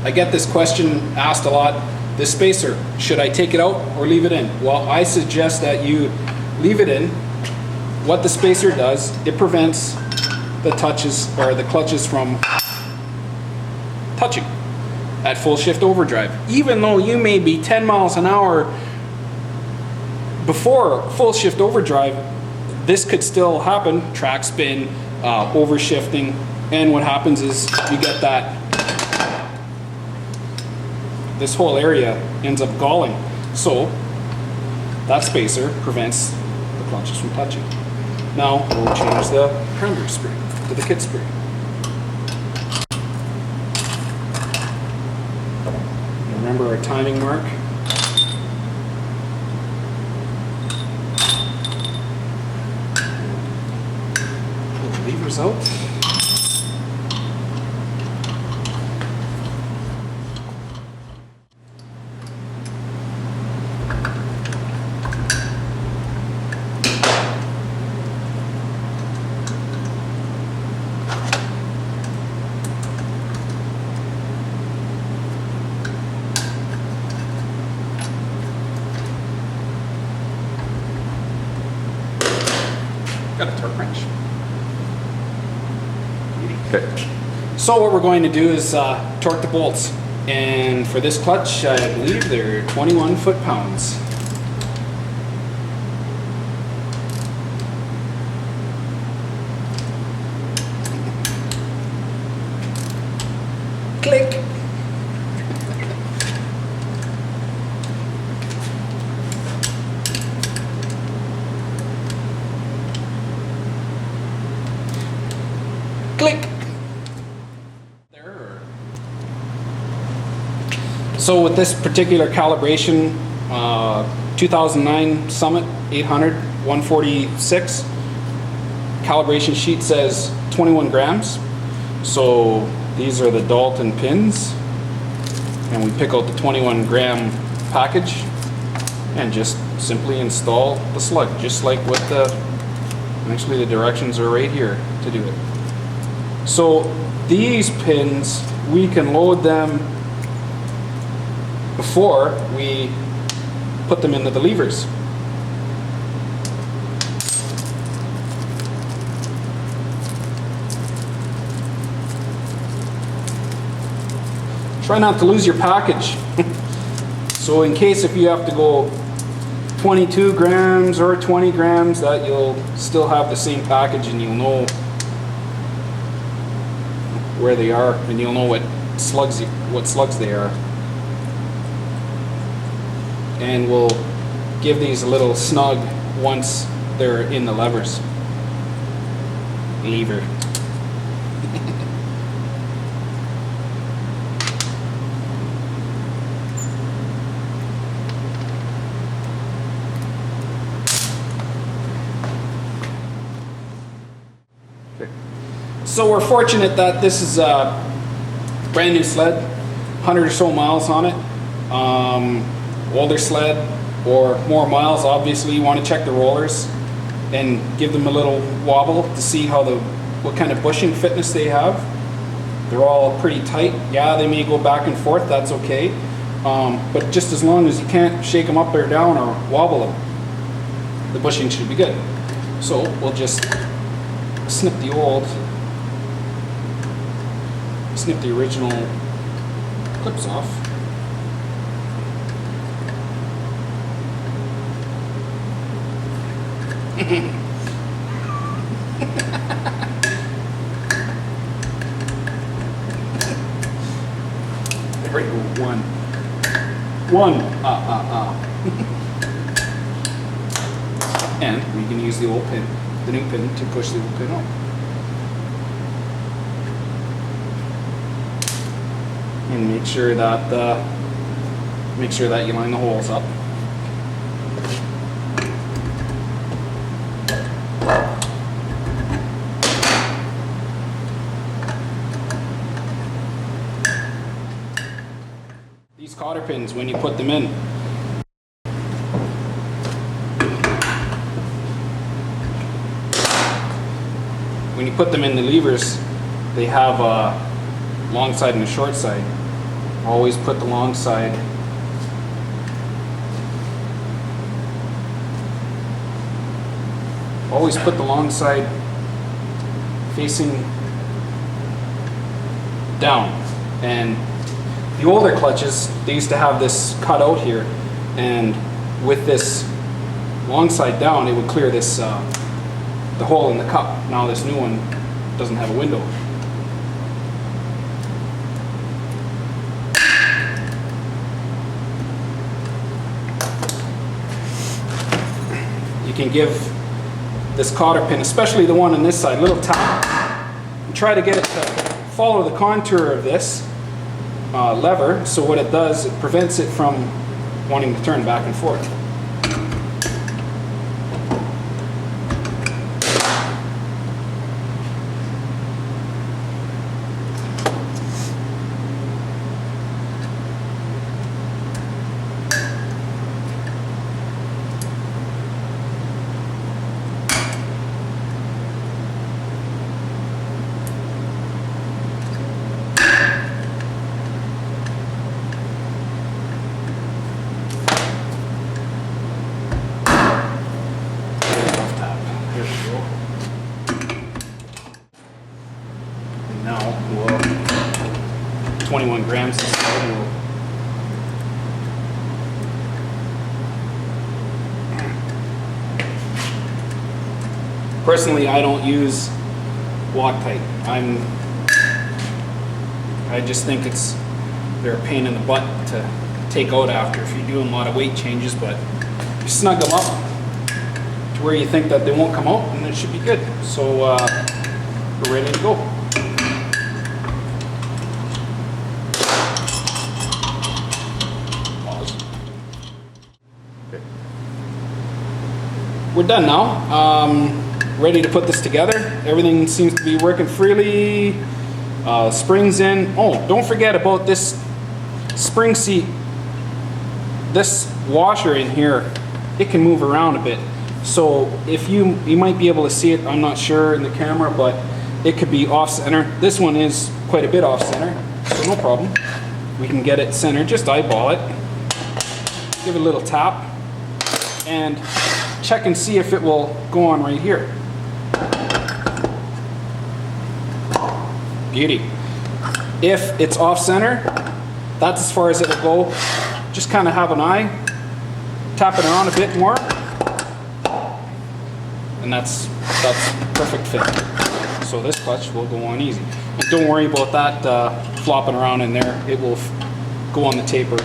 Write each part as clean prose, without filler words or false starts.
I get this question asked a lot. This spacer, should I take it out or leave it in? Well, I suggest that you leave it in. What the spacer does, it prevents the touches or the clutches from touching at full shift overdrive. Even though you may be 10 miles an hour before full shift overdrive, this could still happen. Track spin, overshifting, and what happens is you get that, this whole area ends up galling. So that spacer prevents the clutches from touching. Now we'll change the cranberry spring to the kit spring. Remember our timing mark. Pull the levers out. Got a torque wrench. Okay. So what we're going to do is torque the bolts. And for this clutch, I believe they're 21 foot-pounds. Click. Click. There. So with this particular calibration, 2009 Summit 800 146 calibration sheet says 21 grams. So these are the Dalton pins, and we pick out the 21 gram package and just simply install the slug, just like with the, actually the directions are right here to do it. So these pins, we can load them before we put them into the levers. Try not to lose your package. So in case if you have to go 22 grams or 20 grams, that you'll still have the same package and you'll know where they are, and you'll know what slugs they are. And we'll give these a little snug once they're in the levers. Lever. So we're fortunate that this is a brand new sled, 100 or so miles on it. Older sled or more miles, obviously you want to check the rollers and give them a little wobble to see how what kind of bushing fitness they have. They're all pretty tight. Yeah, they may go back and forth, that's okay. But just as long as you can't shake them up or down or wobble them, the bushing should be good. So we'll just snip the original clips off. There you go, one. And we can use the old pin, the new pin, to push the old pin out. And make sure that you line the holes up. These cotter pins, when you put them in, the levers, they have a long side and a short side. Always put the long side facing down. And the older clutches, they used to have this cut out here, and with this long side down, it would clear this the hole in the cup. Now this new one doesn't have a window. You can give this cotter pin, especially the one on this side, a little tap, and try to get it to follow the contour of this lever. So what it does, it prevents it from wanting to turn back and forth. Now we'll 21 grams instead. Personally, I don't use Loctite. I just think they're a pain in the butt to take out after if you're doing a lot of weight changes, but you snug them up to where you think that they won't come out and it should be good. So we're ready to go. We're done now. Ready to put this together. Everything seems to be working freely. Springs in. Oh, don't forget about this spring seat. This washer in here, it can move around a bit. So if you might be able to see it, I'm not sure in the camera, but it could be off center. This one is quite a bit off center, so no problem. We can get it centered, just eyeball it. Give it a little tap and check and see if it will go on right here. Beauty. If it's off center, that's as far as it'll go. Just kind of have an eye, tap it around a bit more, and that's perfect fit. So this clutch will go on easy. And don't worry about that flopping around in there. It will go on the taper.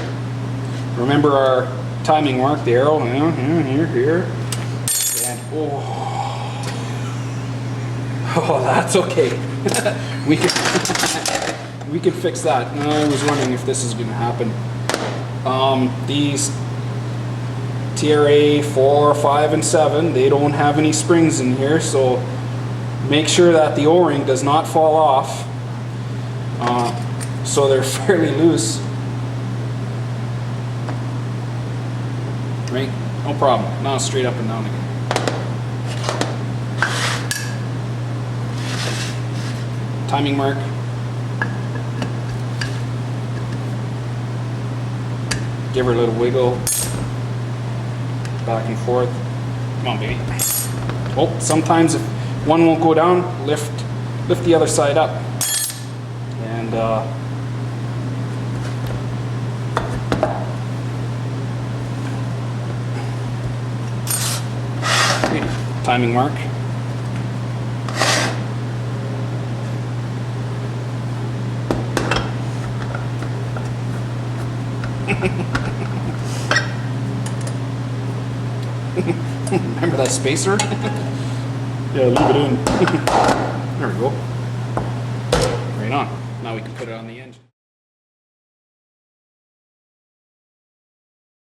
Remember our timing mark, the arrow, here. And oh, that's okay. we can fix that. I was wondering if this is going to happen. These TRA 4, 5, and 7, they don't have any springs in here, so make sure that the O-ring does not fall off. So they're fairly loose. Right? No problem. Now straight up and down again. Timing mark. Give her a little wiggle. Back and forth. Come on, baby. Oh, sometimes if one won't go down, lift the other side up. And timing mark. Remember that spacer? Yeah, leave it in. There we go. Right on. Now we can put it on the engine.